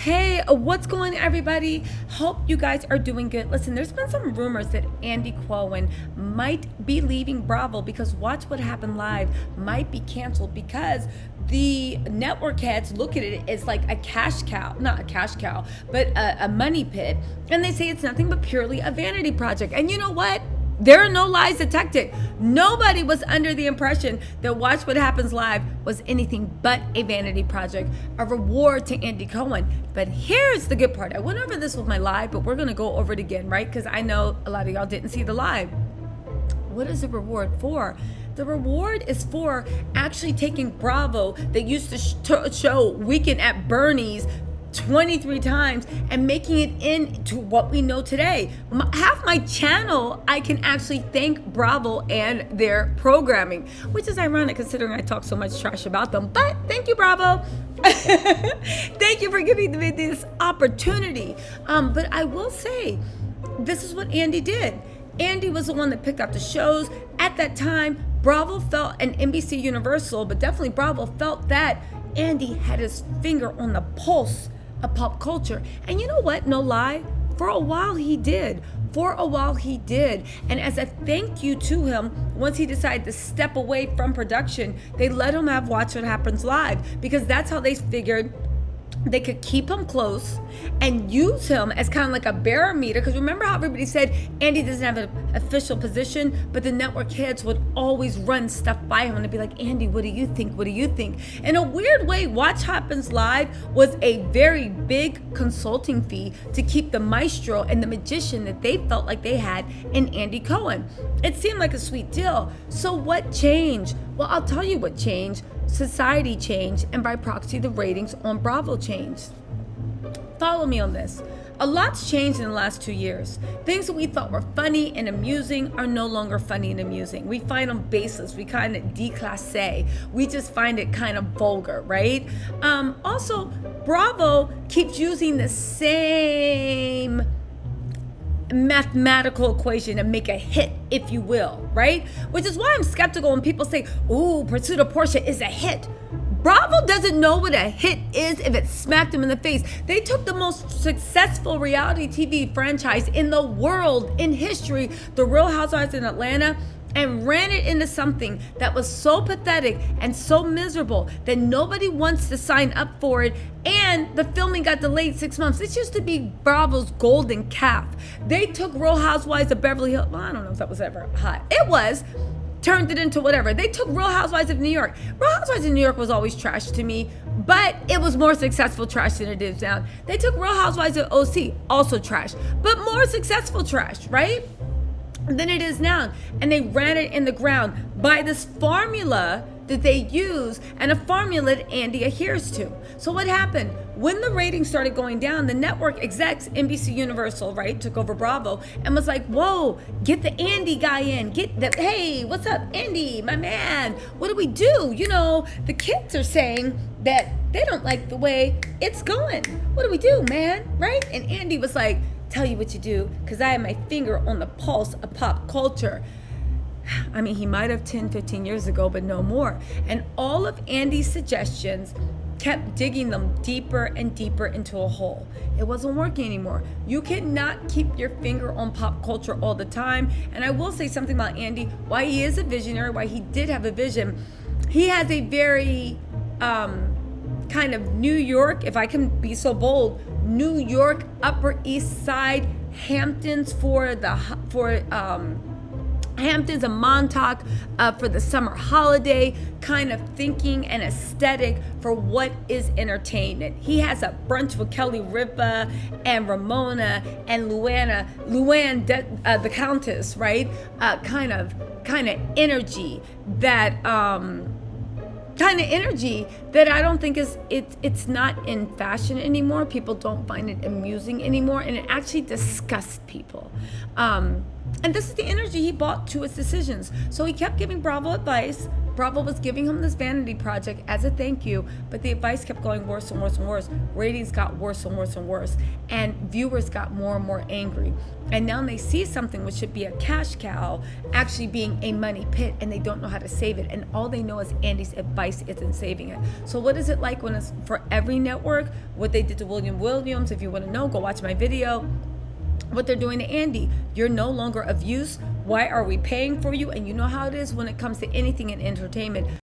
Hey, what's going on, everybody? Hope you guys are doing good. Listen, there's been some rumors that Andy Cohen might be leaving Bravo because Watch What Happened Live might be canceled because the network heads look at it as like a cash cow, not a cash cow, but a money pit. And they say it's nothing but purely a vanity project. And you know what? There are no lies detected. Nobody was under the impression that Watch What Happens Live was anything but a vanity project, a reward to Andy Cohen. But here's the good part. I went over this with my live, but we're going to go over it again, right? Because I know a lot of y'all didn't see the live. What is the reward for? The reward is for actually taking Bravo that used to show Weekend at Bernie's 23 times and making it into what we know today. Half my channel, I can actually thank Bravo and their programming, which is ironic considering I talk so much trash about them. But thank you, Bravo. Thank you for giving me this opportunity. But I will say, this is what Andy did. Andy was the one that picked out the shows. At that time, Bravo felt, and NBC Universal, but definitely Bravo felt that Andy had his finger on the pulse of pop culture. And you know what? No lie. For a while he did. And as a thank you to him, once he decided to step away from production, they let him have Watch What Happens Live because that's how they figured they could keep him close and use him as kind of like a barometer. Because remember how everybody said Andy doesn't have an official position, but the network heads would always run stuff by him and they'd be like, Andy, what do you think? What do you think? In a weird way, Watch Happens Live was a very big consulting fee to keep the maestro and the magician that they felt like they had in Andy Cohen. It seemed like a sweet deal. So what changed? Well, I'll tell you what changed. Society changed, and by proxy, the ratings on Bravo changed. Follow me on this. A lot's changed in the last 2 years. Things that we thought were funny and amusing are no longer funny and amusing. We find them baseless. We kind of déclassé. We just find it kind of vulgar, right? Also, Bravo keeps using the same mathematical equation to make a hit, if you will, right? Which is why I'm skeptical when people say, ooh, Pursuit of Portia is a hit. Bravo doesn't know what a hit is if it smacked them in the face. They took the most successful reality TV franchise in the world, in history, The Real Housewives in Atlanta, and ran it into something that was so pathetic and so miserable that nobody wants to sign up for it, and the filming got delayed 6 months. This used to be Bravo's golden calf. They took Real Housewives of Beverly Hills, well, I don't know if that was ever hot. It was, turned it into whatever. They took Real Housewives of New York. Real Housewives of New York was always trash to me, but it was more successful trash than it is now. They took Real Housewives of OC, also trash, but more successful trash, right? Than it is now. And they ran it in the ground by this formula that they use, and a formula that Andy adheres to. So what happened? When the ratings started going down, the network execs, NBC Universal, right, took over Bravo and was like, whoa, get the Andy guy in. Hey, what's up, Andy, my man? What do we do? You know, the kids are saying that they don't like the way it's going. What do we do, man? Right? And Andy was like, tell you what you do, because I have my finger on the pulse of pop culture. I mean, he might have 10, 15 years ago, but no more. And all of Andy's suggestions kept digging them deeper and deeper into a hole. It wasn't working anymore. You cannot keep your finger on pop culture all the time. And I will say something about Andy, why he is a visionary, why he did have a vision. He has a very kind of New York, if I can be so bold, New York, Upper East Side, Hamptons Hamptons and Montauk for the summer holiday kind of thinking and aesthetic for what is entertainment. He has a brunch with Kelly Ripa and Ramona and Luann, the Countess, right? Kind of energy that I don't think it's not in fashion anymore. People don't find it amusing anymore, and it actually disgusts people. And this is the energy he brought to his decisions. So he kept giving Bravo advice, Bravo was giving him this vanity project as a thank you, but the advice kept going worse and worse and worse. Ratings got worse and worse and worse, and viewers got more and more angry. And now they see something which should be a cash cow actually being a money pit, and they don't know how to save it. And all they know is Andy's advice isn't saving it. So what is it like when it's for every network? What they did to William Williams, if you want to know, go watch my video. What they're doing to Andy. You're no longer of use. Why are we paying for you? And you know how it is when it comes to anything in entertainment.